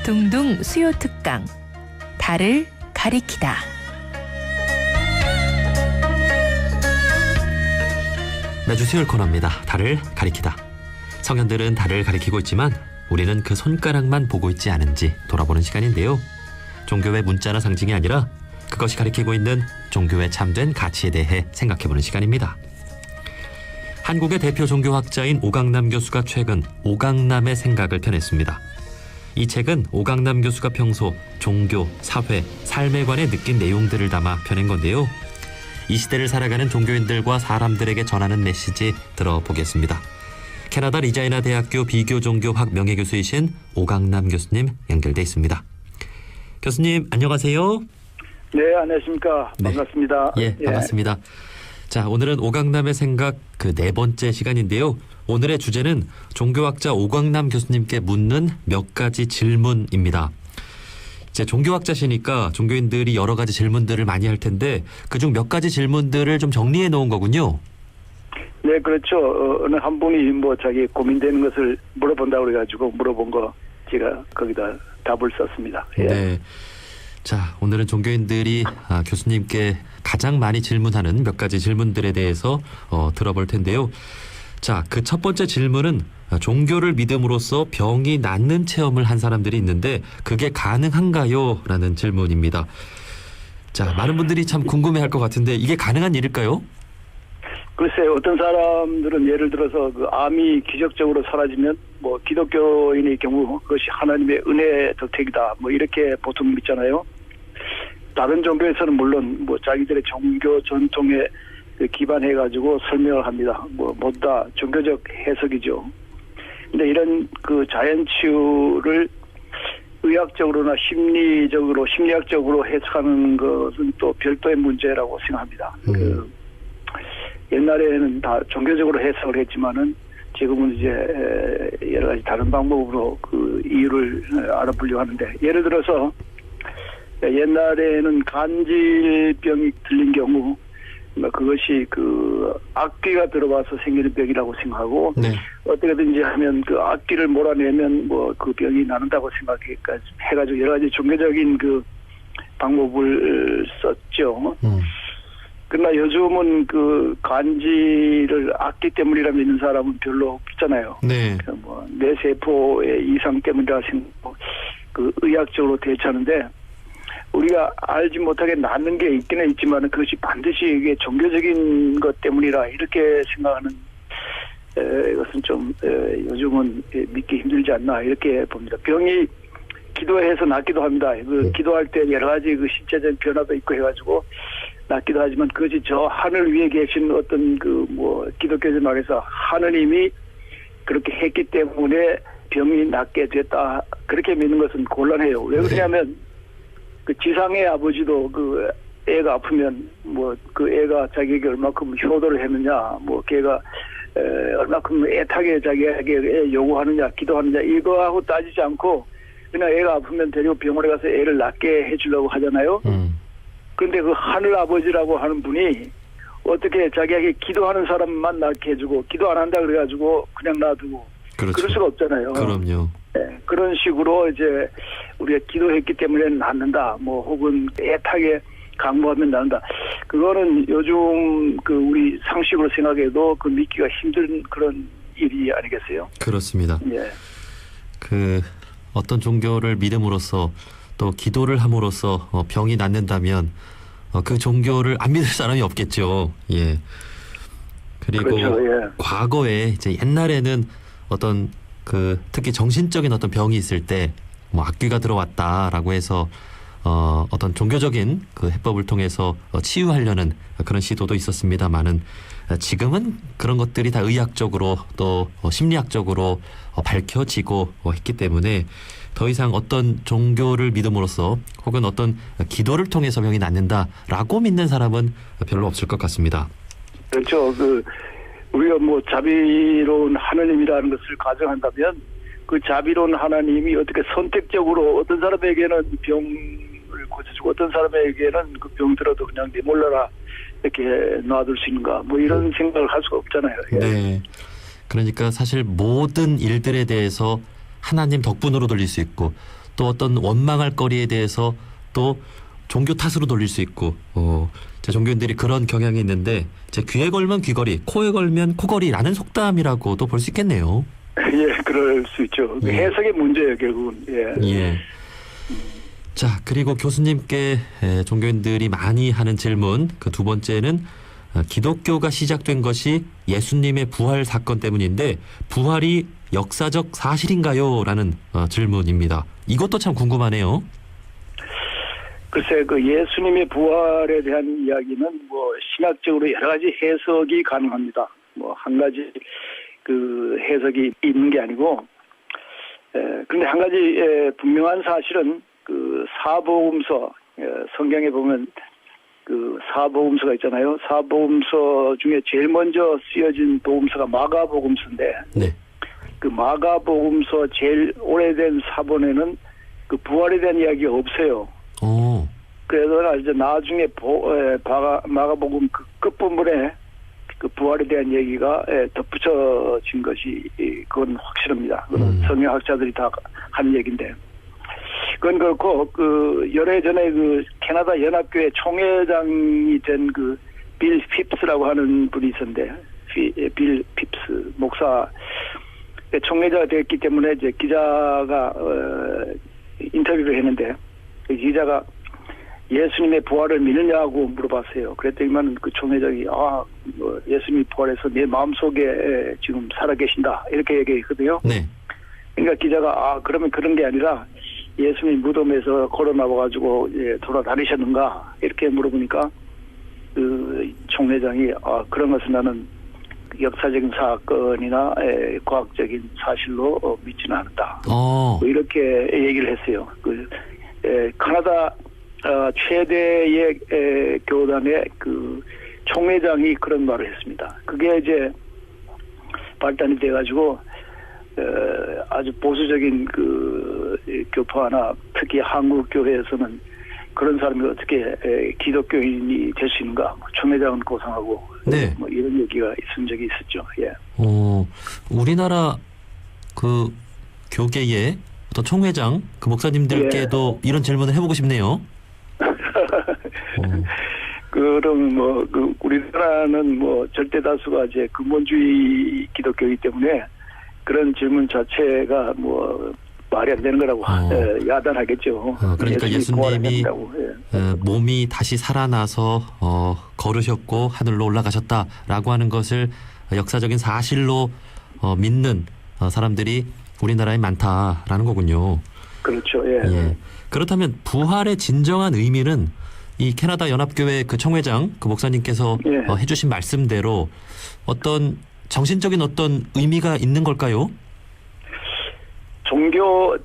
둥둥 수요 특강 달을 가리키다. 매주 수요일 코너입니다. 달을 가리키다. 성현들은 달을 가리키고 있지만 우리는 그 손가락만 보고 있지 않은지 돌아보는 시간인데요. 종교의 문자나 상징이 아니라 그것이 가리키고 있는 종교의 참된 가치에 대해 생각해보는 시간입니다. 한국의 대표 종교학자인 오강남 교수가 최근 오강남의 생각을 펴냈습니다. 이 책은 오강남 교수가 평소 종교, 사회, 삶에 관해 느낀 내용들을 담아 펴낸 건데요. 이 시대를 살아가는 종교인들과 사람들에게 전하는 메시지 들어보겠습니다. 캐나다 리자이나 대학교 비교종교학 명예교수이신 오강남 교수님 연결돼 있습니다. 교수님 안녕하세요. 네, 안녕하십니까. 반갑습니다. 예, 반갑습니다. 자, 오늘은 오강남의 생각 그 네 번째 시간인데요. 오늘의 주제는 종교학자 오강남 교수님께 묻는 몇 가지 질문입니다. 이제 종교학자시니까 종교인들이 여러 가지 질문들을 많이 할 텐데 그중 몇 가지 질문들을 좀 정리해 놓은 거군요. 네, 그렇죠. 어느 한 분이 뭐 자기 고민되는 것을 물어본다고 그래가지고 물어본 거 제가 거기다 답을 썼습니다. 예. 네. 자, 오늘은 종교인들이 교수님께 가장 많이 질문하는 몇 가지 질문들에 대해서 들어볼 텐데요. 자, 그 첫 번째 질문은 종교를 믿음으로써 병이 낫는 체험을 한 사람들이 있는데 그게 가능한가요? 라는 질문입니다. 자, 많은 분들이 참 궁금해할 것 같은데 이게 가능한 일일까요? 글쎄요, 어떤 사람들은 예를 들어서 그 암이 기적적으로 사라지면 뭐 기독교인의 경우 그것이 하나님의 은혜 덕택이다 뭐 이렇게 보통 믿잖아요. 다른 종교에서는 물론 뭐 자기들의 종교 전통에 기반해가지고 설명을 합니다. 뭐 모두 다 종교적 해석이죠. 근데 이런 그 자연치유를 의학적으로나 심리학적으로 해석하는 것은 또 별도의 문제라고 생각합니다. 옛날에는 다 종교적으로 해석을 했지만은 지금은 이제 여러 가지 다른 방법으로 그 이유를 알아보려고 하는데, 예를 들어서 옛날에는 간질병이 들린 경우 그것이 그 악귀가 들어와서 생기는 병이라고 생각하고, 네. 어떻게든지 하면 그 악귀를 몰아내면 뭐 그 병이 낫는다고 해가지고 여러 가지 종교적인 그 방법을 썼죠. 그러나 요즘은 그 간질을 악기 때문이라 믿는 사람은 별로 없잖아요. 네. 뭐 뇌세포의 이상 때문이라 생각하고 그 의학적으로 대처하는데, 우리가 알지 못하게 낫는 게 있기는 있지만 그것이 반드시 이게 종교적인 것 때문이라 이렇게 생각하는 것은 좀 요즘은 믿기 힘들지 않나 이렇게 봅니다. 병이 기도해서 낫기도 합니다. 그 기도할 때 여러 가지 그 신체적인 변화도 있고 해가지고 낫기도 하지만 그것이 저 하늘 위에 계신 어떤 그 뭐 기독교적 말해서 하느님이 그렇게 했기 때문에 병이 낫게 됐다 그렇게 믿는 것은 곤란해요. 왜 그러냐면 그 지상의 아버지도 그 애가 아프면 뭐 그 애가 자기에게 얼마큼 효도를 했느냐, 뭐 걔가 얼마큼 애타게 자기에게 요구하느냐, 기도하느냐 이거하고 따지지 않고 그냥 애가 아프면 데리고 병원에 가서 애를 낫게 해주려고 하잖아요. 그런데 그 하늘 아버지라고 하는 분이 어떻게 자기에게 기도하는 사람만 낫게 해주고 기도 안 한다 그래가지고 그냥 놔두고 그렇죠. 그럴 수가 없잖아요. 그럼요. 네, 그런 식으로 이제 우리가 기도했기 때문에 낫는다, 뭐 혹은 애타게 강구하면 낫는다. 그거는 요즘 그 우리 상식으로 생각해도 그 믿기가 힘든 그런 일이 아니겠어요? 그렇습니다. 예. 그 어떤 종교를 믿음으로써 또 기도를 함으로써 병이 낫는다면 그 종교를 안 믿을 사람이 없겠죠. 예. 그리고 그렇죠, 예. 과거에 이제 옛날에는 어떤 그 특히 정신적인 어떤 병이 있을 때 뭐 악귀가 들어왔다라고 해서 어떤 종교적인 그 해법을 통해서 치유하려는 그런 시도도 있었습니다만은 지금은 그런 것들이 다 의학적으로 또 심리학적으로 밝혀지고 했기 때문에 더 이상 어떤 종교를 믿음으로써 혹은 어떤 기도를 통해서 병이 낫는다라고 믿는 사람은 별로 없을 것 같습니다. 그렇죠. 그 우리가 뭐 자비로운 하느님이라는 것을 가정한다면 그 자비로운 하나님이 어떻게 선택적으로 어떤 사람에게는 병을 고쳐주고 어떤 사람에게는 그 병 들어도 그냥 내몰라라 이렇게 놔둘 수 있는가, 뭐 이런 생각을 할 수가 없잖아요. 예. 네. 그러니까 사실 모든 일들에 대해서 하나님 덕분으로 돌릴 수 있고 또 어떤 원망할 거리에 대해서 또 종교 탓으로 돌릴 수 있고 제 종교인들이 그런 경향이 있는데 제 귀에 걸면 귀걸이, 코에 걸면 코걸이라는 속담이라고도 볼 수 있겠네요. 예, 그럴 수 있죠. 예. 해석의 문제예요, 결국은. 예. 예. 자, 그리고 교수님께 종교인들이 많이 하는 질문 그 두 번째는 기독교가 시작된 것이 예수님의 부활 사건 때문인데 부활이 역사적 사실인가요? 라는 질문입니다. 이것도 참 궁금하네요. 글쎄, 그 예수님의 부활에 대한 이야기는 뭐 신학적으로 여러 가지 해석이 가능합니다. 뭐 한 가지 그 해석이 있는 게 아니고, 그런데 한 가지 분명한 사실은 그 사복음서, 성경에 보면 그 사복음서가 있잖아요. 사복음서 중에 제일 먼저 쓰여진 복음서가 마가복음서인데, 네. 그 마가복음서 제일 오래된 사본에는 그 부활에 대한 이야기가 없어요. 그래서 이제 나중에 마가복음 그 끝부분에 그 부활에 대한 얘기가 덧붙여진 것이 그건 확실합니다. 그건 성경학자들이 다 한 얘기인데. 그건 그렇고 그 열애 전에 그 캐나다 연합교회 총회장이 된 그 빌 핍스라고 하는 분이 있었는데 빌 핍스 목사 총회자가 됐기 때문에 이제 기자가 인터뷰를 했는데 그 기자가 예수님의 부활을 믿느냐고 물어봤어요. 그랬더니만 그 총회장이 예수님이 부활해서 내 마음속에 지금 살아계신다 이렇게 얘기했거든요. 네. 그러니까 기자가 그러면 그런 게 아니라 예수님 무덤에서 걸어 나와가지고 돌아다니셨는가 이렇게 물어보니까 그 총회장이 그런 것은 나는 역사적인 사건이나 과학적인 사실로 믿지는 않는다. 뭐 이렇게 얘기를 했어요. 캐나다 최대의 교단의 그 총회장이 그런 말을 했습니다. 그게 이제 발단이 돼가지고 아주 보수적인 그 교파나 특히 한국 교회에서는 그런 사람이 어떻게 기독교인이 될 수 있는가? 총회장은 고상하고 네. 뭐 이런 얘기가 있은 적이 있었죠. 예. 우리나라 그 교계의 어떤 총회장 그 목사님들께도 이런 질문을 해보고 싶네요. 그럼 뭐 그 우리나라는 뭐 절대 다수가 이제 근본주의 기독교이기 때문에 그런 질문 자체가 뭐 말이 안 되는 거라고 야단하겠죠. 그러니까 예수님이 몸이 다시 살아나서 걸으셨고 하늘로 올라가셨다라고 하는 것을 역사적인 사실로 믿는 사람들이 우리나라에 많다라는 거군요. 그렇죠. 예. 예. 그렇다면 부활의 진정한 의미는 이 캐나다 연합교회 그 총회장 그 목사님께서 해주신 말씀대로 어떤 정신적인 어떤 의미가 있는 걸까요? 종교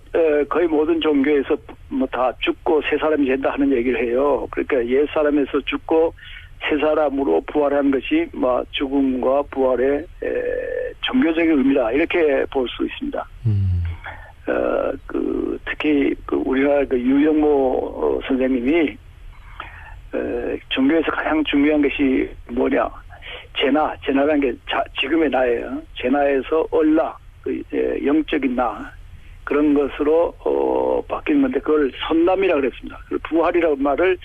거의 모든 종교에서 뭐 다 죽고 새 사람이 된다 하는 얘기를 해요. 그러니까 옛 사람에서 죽고 새 사람으로 부활하는 것이 뭐 죽음과 부활의 종교적인 의미다 이렇게 볼 수 있습니다. 특히 우리나라 유영모 선생님이 종교에서 가장 중요한 것이 뭐냐? 제나라는 게 지금의 나예요. 제나에서 얼라, 영적인 나 그런 것으로 바뀌는 건데 그걸 선남이라고 그랬습니다. 부활이라는 말을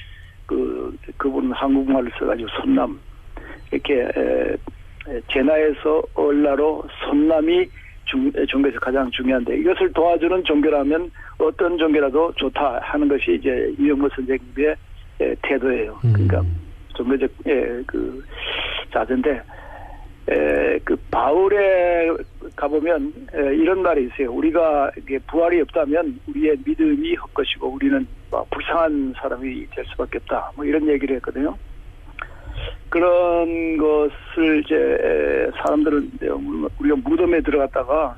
그분은 한국말을 써가지고 선남 이렇게 제나에서 얼라로 선남이 종교에서 가장 중요한데 이것을 도와주는 종교라면 어떤 종교라도 좋다 하는 것이 이제 유영모 선생님의 태도예요. 그러니까 종교적 그 자세인데 그 바울에 가보면 이런 말이 있어요. 우리가 부활이 없다면 우리의 믿음이 헛것이고 우리는 불쌍한 사람이 될 수밖에 없다. 뭐 이런 얘기를 했거든요. 그런 것을 이제 사람들은 우리가 무덤에 들어갔다가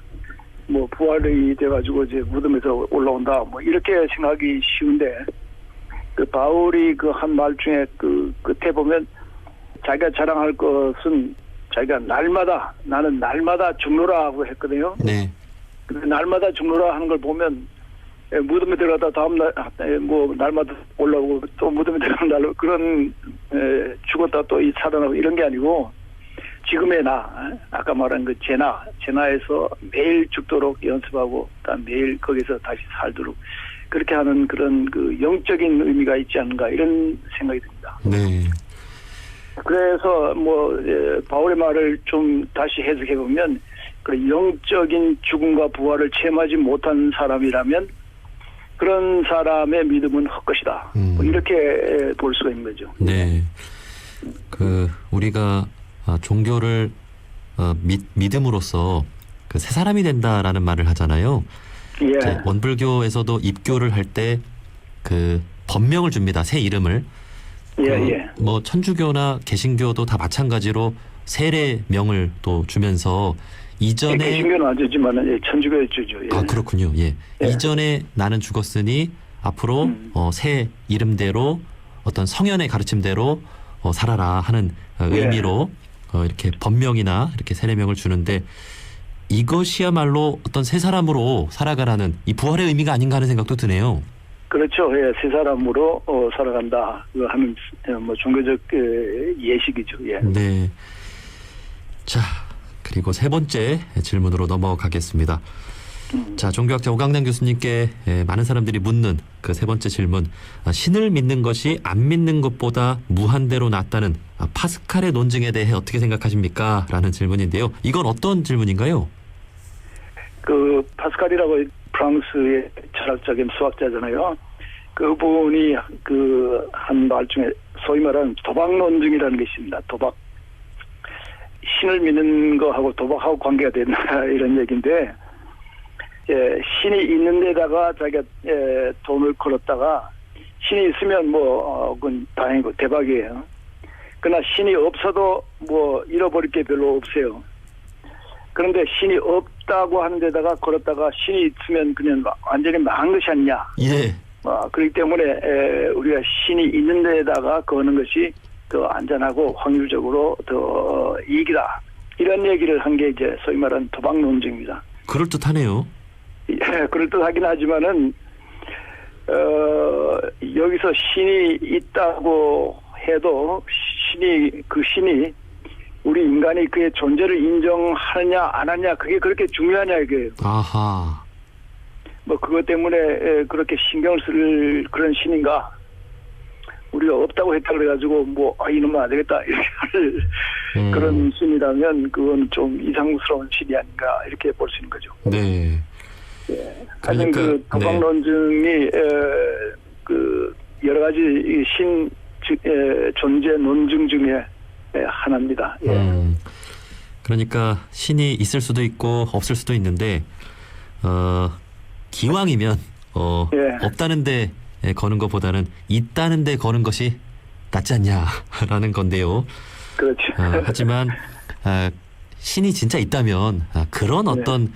뭐 부활이 돼가지고 이제 무덤에서 올라온다. 뭐 이렇게 생각하기 쉬운데 그 바울이 그 한 말 중에 그 끝에 보면 자기가 자랑할 것은 자기가 나는 날마다 죽노라 하고 했거든요. 네. 근데 날마다 죽노라 하는 걸 보면 무덤에 들어가다 다음날 뭐 날마다 올라오고 또 무덤에 들어가는 날로 그런 죽었다 또 살아나고 이런 게 아니고 지금의 나 아까 말한 그 제나에서 매일 죽도록 연습하고 매일 거기서 다시 살도록 그렇게 하는 그런 그 영적인 의미가 있지 않는가 이런 생각이 듭니다. 네. 그래서 바울의 말을 좀 다시 해석해 보면 그 영적인 죽음과 부활을 체험하지 못한 사람이라면 그런 사람의 믿음은 헛것이다. 뭐 이렇게 볼 수가 있는 거죠. 네. 우리가 종교를 믿음으로써 그 새 사람이 된다라는 말을 하잖아요. 예. 원불교에서도 입교를 할 때 그 법명을 줍니다. 새 이름을. 예. 뭐 천주교나 개신교도 다 마찬가지로 세례명을 또 주면서 이전에 개신교는 안 주지만 천주교에 주죠. 예. 아 그렇군요. 예. 예. 이전에 나는 죽었으니 앞으로 새 이름대로 어떤 성현의 가르침대로 살아라 하는 의미로 이렇게 법명이나 이렇게 세례명을 주는데 이것이야말로 어떤 새 사람으로 살아가라는 이 부활의 의미가 아닌가 하는 생각도 드네요. 그렇죠. 예, 새 사람으로 살아간다 하는 종교적 예식이죠. 예. 네. 자, 그리고 세 번째 질문으로 넘어가겠습니다. 자, 종교학자 오강남 교수님께 많은 사람들이 묻는 그 세 번째 질문. 신을 믿는 것이 안 믿는 것보다 무한대로 낫다는 파스칼의 논증에 대해 어떻게 생각하십니까? 라는 질문인데요. 이건 어떤 질문인가요? 그 파스칼이라고 프랑스의 철학적인 수학자잖아요. 그분이 그 한 말 중에 소위 말하는 도박 논증이라는 게 있습니다. 도박. 신을 믿는 거하고 도박하고 관계가 된다 이런 얘기인데 신이 있는 데다가 자기가 돈을 걸었다가 신이 있으면 그건 다행이고 대박이에요. 그러나 신이 없어도 잃어버릴 게 별로 없어요. 그런데 신이 없다고 하는 데다가 걸었다가 신이 있으면 그냥 완전히 망한 것이 아니냐. 예. 그렇기 때문에 우리가 신이 있는 데다가 거는 것이 더 안전하고 확률적으로 더 이익이다. 이런 얘기를 한 게 이제 소위 말하는 도박 논증입니다. 그럴듯하네요. 그럴듯하긴 하지만은 여기서 신이 있다고 해도 그 신이 우리 인간이 그의 존재를 인정하느냐 안 하느냐 그게 그렇게 중요하냐 이거예요. 아하. 그것 때문에 그렇게 신경을 쓸 그런 신인가? 우리가 없다고 했다 그래가지고 이놈은 안 되겠다 이렇게 할 그런 신이라면 그건 좀 이상스러운 신이 아닌가 이렇게 볼 수 있는 거죠. 네. 예. 하여튼 그 도박 논증이 그 여러 가지 신 존재 논증 중에 하나입니다. 예. 그러니까 신이 있을 수도 있고 없을 수도 있는데 기왕이면 없다는데 거는 것보다는 있다는데 거는 것이 낫지 않냐라는 건데요. 그렇죠. 하지만 신이 진짜 있다면 그런 어떤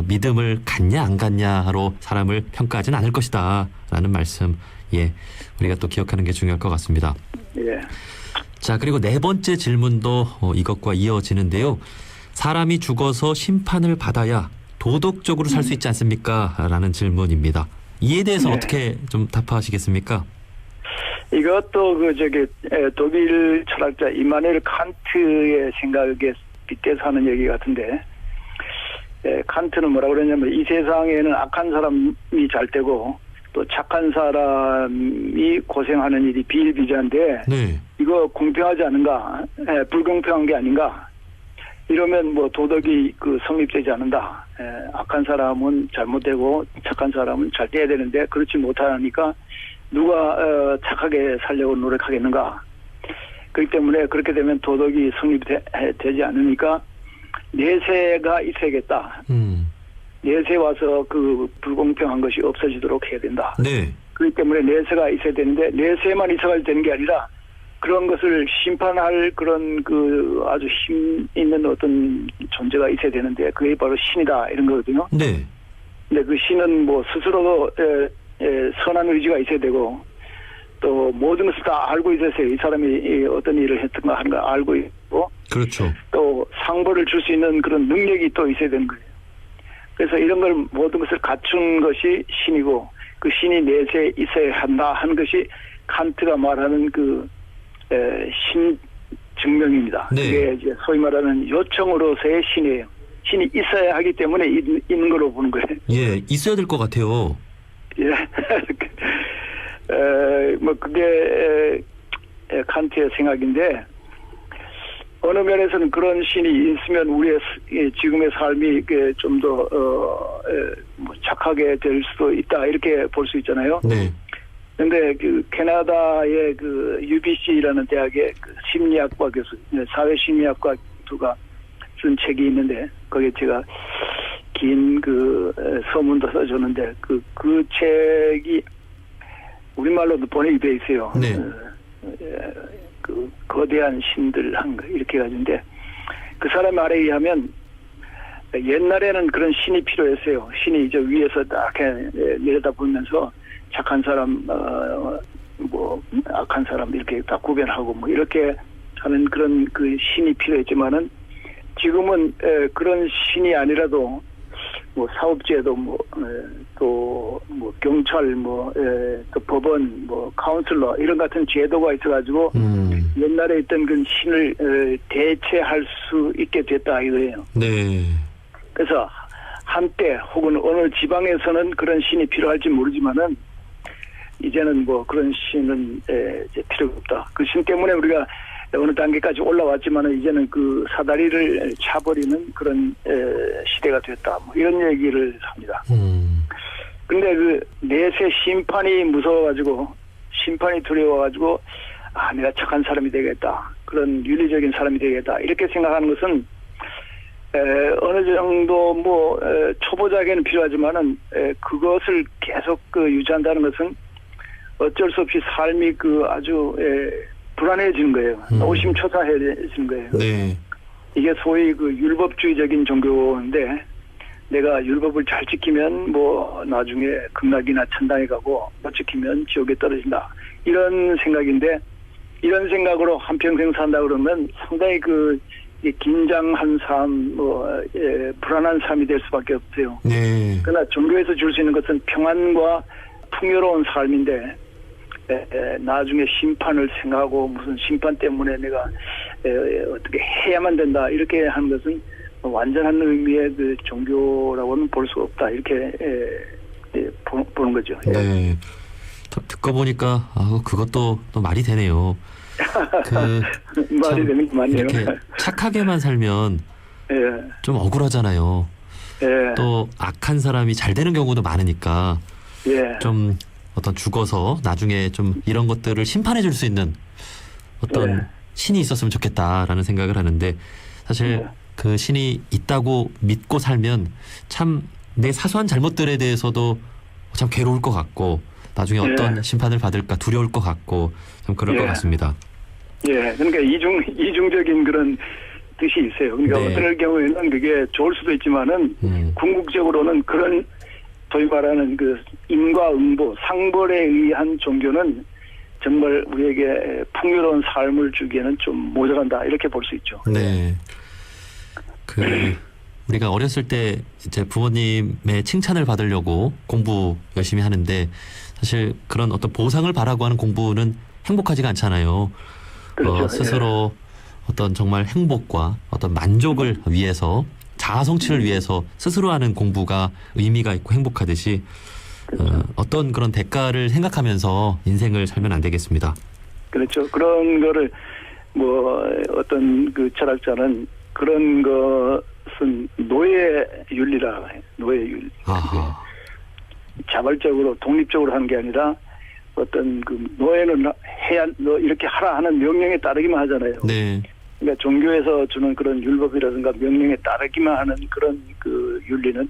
믿음을 갖냐 안 갖냐로 사람을 평가하지는 않을 것이다라는 말씀 우리가 또 기억하는 게 중요할 것 같습니다. 예. 자, 그리고 네 번째 질문도 이것과 이어지는데요. 사람이 죽어서 심판을 받아야 도덕적으로 살 수 있지 않습니까? 라는 질문입니다. 이에 대해서 어떻게 좀 답하시겠습니까? 이것도 독일 철학자 이마누엘 칸트의 생각에 빗대서 하는 얘기 같은데, 칸트는 뭐라고 그러냐면 이 세상에는 악한 사람이 잘 되고 또 착한 사람이 고생하는 일이 비일비재한데 이거 공평하지 않은가? 불공평한 게 아닌가? 이러면 도덕이 성립되지 않는다. 악한 사람은 잘못되고 착한 사람은 잘 돼야 되는데 그렇지 못하니까 누가 착하게 살려고 노력하겠는가. 그렇기 때문에 그렇게 되면 도덕이 성립되지 않으니까 내세가 있어야겠다. 내세 와서 그 불공평한 것이 없어지도록 해야 된다. 네. 그렇기 때문에 내세가 있어야 되는데 내세만 있어야 되는 게 아니라 그런 것을 심판할 그런 아주 힘 있는 어떤 존재가 있어야 되는데 그게 바로 신이다 이런 거거든요. 네. 근데 그 신은 스스로도 선한 의지가 있어야 되고 또 모든 것을 다 알고 있어서 이 사람이 어떤 일을 했던가 하는 걸 알고 있고 그렇죠. 또 상벌을 줄 수 있는 그런 능력이 또 있어야 되는 거예요. 그래서 이런 걸 모든 것을 갖춘 것이 신이고 그 신이 내세에 있어야 한다 하는 것이 칸트가 말하는 신 증명입니다. 네. 그게 이제 소위 말하는 요청으로서의 신이에요. 신이 있어야 하기 때문에 있는 걸로 보는 거예요. 예, 있어야 될 것 같아요. 예. 뭐 그게 칸트의 생각인데 어느 면에서는 그런 신이 있으면 우리의 지금의 삶이 좀 더 뭐 착하게 될 수도 있다 이렇게 볼 수 있잖아요. 네. 근데 그 캐나다의 그 UBC라는 대학의 그 심리학과 교수, 사회심리학과 교수가 쓴 책이 있는데 거기에 제가 긴 그 서문도 써줬는데 그 책이 우리말로도 번역이 돼 있어요. 네. 그 거대한 신들 한 거 이렇게 가지고인데 그 사람 말에 의하면 옛날에는 그런 신이 필요했어요. 신이 이제 위에서 딱 내려다보면서 착한 사람, 뭐 악한 사람 이렇게 다 구별하고 뭐 이렇게 하는 그런 그 신이 필요했지만은 지금은 그런 신이 아니라도 뭐 사업주에도 뭐 또 뭐 경찰 또 법원 뭐 카운슬러 이런 같은 제도가 있어가지고 옛날에 있던 그 신을 대체할 수 있게 됐다 이거예요. 네. 그래서 한때 혹은 어느 지방에서는 그런 신이 필요할지 모르지만은 이제는 뭐 그런 신은 이제 필요가 없다. 그 신 때문에 우리가 어느 단계까지 올라왔지만은 이제는 그 사다리를 차버리는 그런 시대가 됐다. 뭐 이런 얘기를 합니다. 근데 그 내세 심판이 무서워가지고 심판이 두려워가지고 내가 착한 사람이 되겠다. 그런 윤리적인 사람이 되겠다. 이렇게 생각하는 것은 어느 정도 뭐 초보자에게는 필요하지만은 그것을 계속 유지한다는 것은 어쩔 수 없이 삶이 그 아주 불안해지는 거예요. 노심초사해지는 거예요. 네. 이게 소위 그 율법주의적인 종교인데 내가 율법을 잘 지키면 뭐 나중에 극락이나 천당에 가고 못 지키면 지옥에 떨어진다. 이런 생각인데 이런 생각으로 한평생 산다 그러면 상당히 그 긴장한 삶, 불안한 삶이 될 수밖에 없어요. 네. 그러나 종교에서 줄 수 있는 것은 평안과 풍요로운 삶인데 나중에 심판을 생각하고 무슨 심판 때문에 내가 어떻게 해야만 된다 이렇게 하는 것은 완전한 의미의 그 종교라고는 볼 수가 없다 이렇게 보는 거죠. 네. 듣고 보니까 그것도 또 말이 되네요. 말이 되는 게 맞네요. 이렇게 착하게만 살면 좀 억울하잖아요. 또 악한 사람이 잘 되는 경우도 많으니까 좀 어떤 죽어서 나중에 좀 이런 것들을 심판해 줄 수 있는 어떤 신이 있었으면 좋겠다라는 생각을 하는데 사실 그 신이 있다고 믿고 살면 참 내 사소한 잘못들에 대해서도 참 괴로울 것 같고 나중에 어떤 심판을 받을까 두려울 것 같고 좀 그럴 것 같습니다. 그러니까 이중적인 그런 뜻이 있어요. 그러니까 어떤 경우에는 그게 좋을 수도 있지만은 궁극적으로는 그런 소위 말하는 그 인과응보, 상벌에 의한 종교는 정말 우리에게 풍요로운 삶을 주기에는 좀 모자란다 이렇게 볼 수 있죠. 네. 우리가 어렸을 때 이제 부모님의 칭찬을 받으려고 공부 열심히 하는데 사실 그런 어떤 보상을 바라고 하는 공부는 행복하지가 않잖아요. 그렇죠. 스스로 어떤 정말 행복과 어떤 만족을 위해서 자아 성취를 위해서 스스로 하는 공부가 의미가 있고 행복하듯이 어떤 그런 대가를 생각하면서 인생을 살면 안 되겠습니다. 그렇죠. 그런 거를 뭐 어떤 그 철학자는 그런 것은 노예윤리라 해요. 노예윤리. 자발적으로 독립적으로 하는 게 아니라 어떤 그 노예는 이렇게 하라 하는 명령에 따르기만 하잖아요. 네. 그러니까 종교에서 주는 그런 율법이라든가 명령에 따르기만 하는 그런 그 윤리는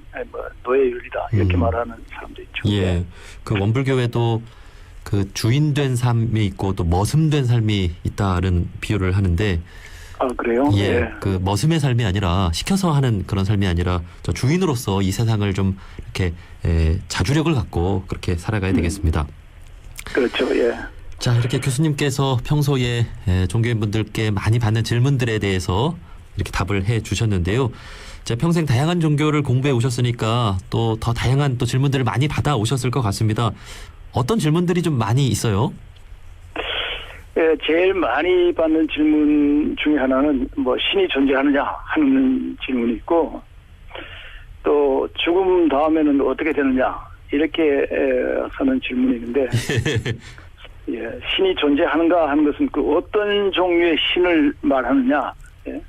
노예윤리다 이렇게 말하는 사람도 있죠. 그 원불교에도 그 주인된 삶이 있고 또 머슴된 삶이 있다는 비유를 하는데. 그래요? 그 머슴의 삶이 아니라 시켜서 하는 그런 삶이 아니라 저 주인으로서 이 세상을 좀 이렇게 자주력을 갖고 그렇게 살아가야 되겠습니다. 그렇죠. 자, 이렇게 교수님께서 평소에 종교인분들께 많이 받는 질문들에 대해서 이렇게 답을 해 주셨는데요. 자, 평생 다양한 종교를 공부해 오셨으니까 또 더 다양한 또 질문들을 많이 받아 오셨을 것 같습니다. 어떤 질문들이 좀 많이 있어요? 제일 많이 받는 질문 중에 하나는 뭐 신이 존재하느냐 하는 질문이 있고 또 죽음 다음에는 어떻게 되느냐 이렇게 하는 질문이 있는데 예, 신이 존재하는가 하는 것은 그 어떤 종류의 신을 말하느냐. 예?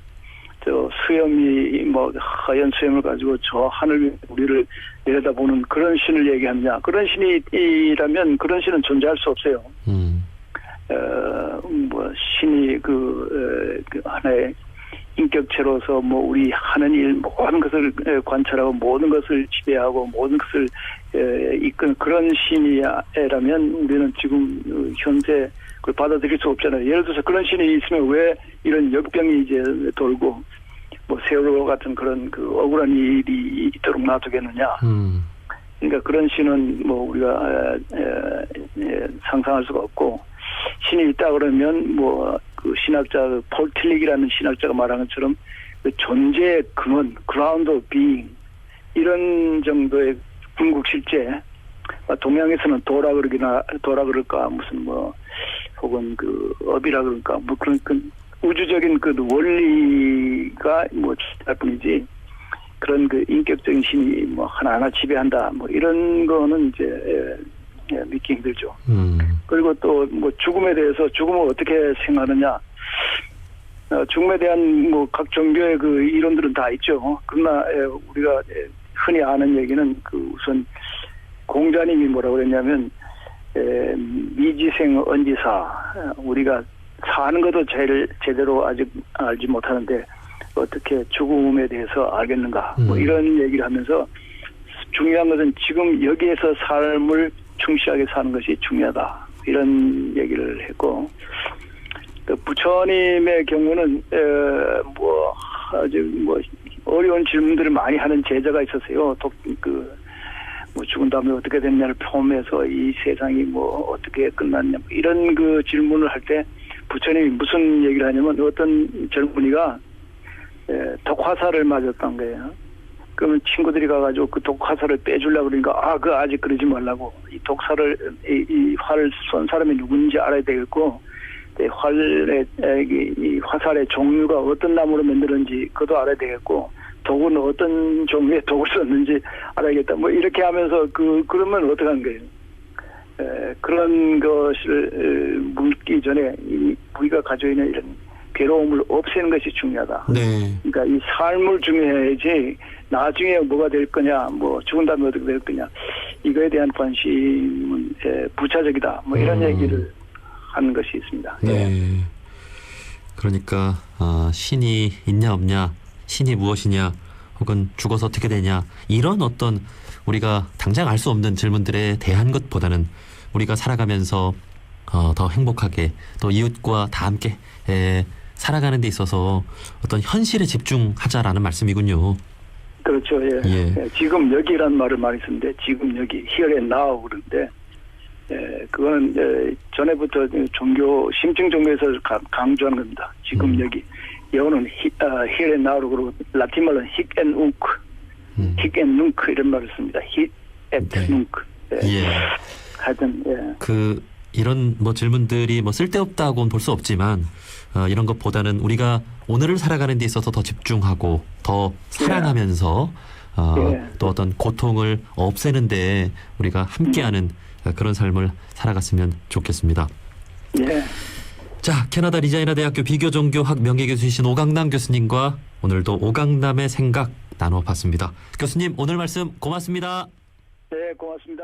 저 수염이 뭐 하얀 수염을 가지고 저 하늘 위에 우리를 내려다보는 그런 신을 얘기하느냐. 그런 신이라면 그런 신은 존재할 수 없어요. 뭐 신이 그 하나의 인격체로서 뭐 우리 하는 일 모든 것을 관찰하고 모든 것을 지배하고 모든 것을 이끄는 그런 신이라면 우리는 지금 현재 그걸 받아들일 수 없잖아요. 예를 들어서 그런 신이 있으면 왜 이런 역병이 이제 돌고 뭐 세월호 같은 그런 그 억울한 일이 있도록 놔두겠느냐. 그러니까 그런 신은 뭐 우리가 상상할 수가 없고, 신이 있다 그러면 뭐 그 신학자 폴 틸릭이라는 신학자가 말한 것처럼 그 존재의 근원, ground of being 이런 정도의 궁극 실제. 동양에서는 도라 그럴까 무슨 뭐 혹은 그 업이라 그럴까 뭐 그런 그 우주적인 그 원리가 뭐 할 뿐이지 그런 그 인격적인 신이 뭐 하나하나 지배한다 뭐 이런 거는 이제 믿기 힘들죠. 그리고 또 뭐 죽음에 대해서 죽음을 어떻게 생각하느냐. 죽음에 대한 뭐 각 종교의 그 이론들은 다 있죠. 그러나 우리가 흔히 아는 얘기는 그 우선 공자님이 뭐라고 그랬냐면 미지생 언지사, 우리가 사는 것도 제대로 아직 알지 못하는데 어떻게 죽음에 대해서 알겠는가 뭐 이런 얘기를 하면서 중요한 것은 지금 여기에서 삶을 충실하게 사는 것이 중요하다 이런 얘기를 했고, 또 부처님의 경우는 뭐 아주 뭐 어려운 질문들을 많이 하는 제자가 있었어요. 뭐 죽은 다음에 어떻게 됐냐를 포함해서 이 세상이 뭐 어떻게 끝났냐 뭐 이런 그 질문을 할 때 부처님이 무슨 얘기를 하냐면 어떤 젊은이가 독화살을 맞았던 거예요. 그러면 친구들이 가가지고 그 독화살을 빼주려고 그러니까 그거 아직 그러지 말라고, 이 독살을 이 활을 쏜 사람이 누군지 알아야 되겠고 이 화살의 종류가 어떤 나무로 만들었는지 그것도 알아야 되겠고 독은 어떤 종류의 독을 썼는지 알아야겠다. 뭐 이렇게 하면서 그러면 어떻게 하는 거예요? 그런 것을 묻기 전에 우리가 가지고 있는 이런 괴로움을 없애는 것이 중요하다. 네. 그러니까 이 삶을 중요해야지 나중에 뭐가 될 거냐, 뭐 죽은 다음에 어떻게 될 거냐 이거에 대한 관심은 부차적이다. 뭐 이런 얘기를 하는 것이 있습니다. 네. 그러니까 신이 있냐 없냐, 신이 무엇이냐, 혹은 죽어서 어떻게 되냐 이런 어떤 우리가 당장 알 수 없는 질문들에 대한 것보다는 우리가 살아가면서 더 행복하게 또 이웃과 다 함께 살아가는 데 있어서 어떤 현실에 집중하자라는 말씀이군요. 그렇죠. 예. 예. 지금 여기란 말을 많이 쓰는데 지금 여기 here and now 그런데 그거는 전에부터 심층 종교에서 강조하는 겁니다. 지금 여기 영어는 here and now로 그러고 라틴 말로는 hic and nunc, hic and nunc 이런 말을 씁니다. hic et nunc. 예. 하여튼 이런 뭐 질문들이 뭐 쓸데없다고는 볼 수 없지만 이런 것보다는 우리가 오늘을 살아가는 데 있어서 더 집중하고 더 사랑하면서 또 어떤 고통을 없애는 데 우리가 함께하는 그런 삶을 살아갔으면 좋겠습니다. 예. 자, 캐나다 리자이나 대학교 비교종교학 명예교수이신 오강남 교수님과 오늘도 오강남의 생각 나눠봤습니다. 교수님 오늘 말씀 고맙습니다. 네, 고맙습니다.